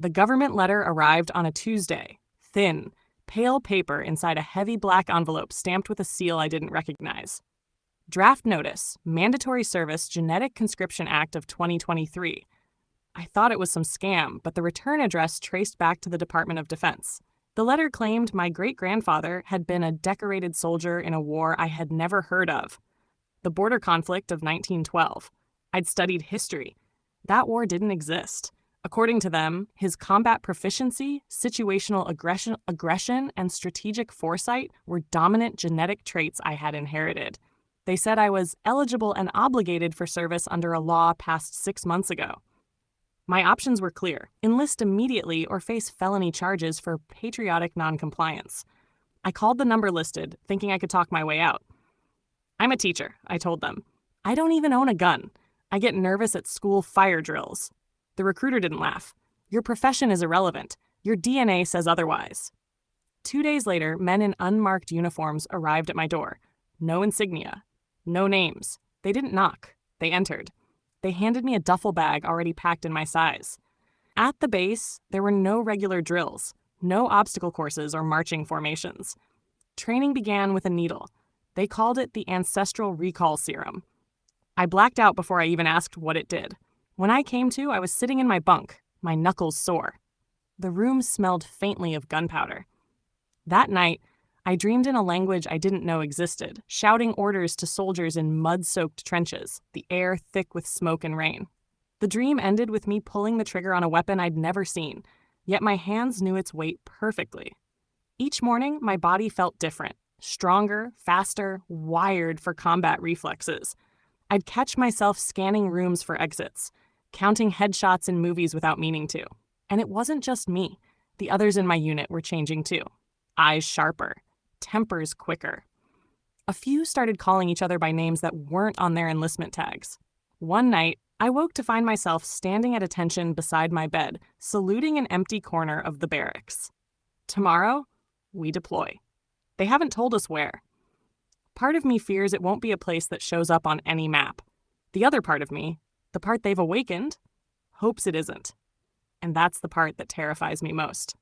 The government letter arrived on a Tuesday, thin, pale paper inside a heavy black envelope stamped with a seal I didn't recognize. Draft Notice, Mandatory Service Genetic Conscription Act of 2023. I thought it was some scam, but the return address traced back to the Department of Defense. The letter claimed my great-grandfather had been a decorated soldier in a war I had never heard of. The border conflict of 1912. I'd studied history. That war didn't exist. According to them, his combat proficiency, situational aggression, and strategic foresight were dominant genetic traits I had inherited. They said I was eligible and obligated for service under a law passed 6 months ago. My options were clear: enlist immediately or face felony charges for patriotic noncompliance. I called the number listed, thinking I could talk my way out. I'm a teacher, I told them. I don't even own a gun. I get nervous at school fire drills. The recruiter didn't laugh. Your profession is irrelevant. Your DNA says otherwise. 2 days later, men in unmarked uniforms arrived at my door. No insignia. No names. They didn't knock. They entered. They handed me a duffel bag already packed in my size. At the base, there were no regular drills, no obstacle courses or marching formations. Training began with a needle. They called it the ancestral recall serum. I blacked out before I even asked what it did. When I came to, I was sitting in my bunk, my knuckles sore. The room smelled faintly of gunpowder. That night, I dreamed in a language I didn't know existed, shouting orders to soldiers in mud-soaked trenches, the air thick with smoke and rain. The dream ended with me pulling the trigger on a weapon I'd never seen, yet my hands knew its weight perfectly. Each morning, my body felt different, stronger, faster, wired for combat reflexes. I'd catch myself scanning rooms for exits, counting headshots in movies without meaning to. And it wasn't just me. The others in my unit were changing too. Eyes sharper, tempers quicker. A few started calling each other by names that weren't on their enlistment tags. One night, I woke to find myself standing at attention beside my bed, saluting an empty corner of the barracks. Tomorrow, we deploy. They haven't told us where. Part of me fears it won't be a place that shows up on any map. The other part of me, the part they've awakened, hopes it isn't. And that's the part that terrifies me most.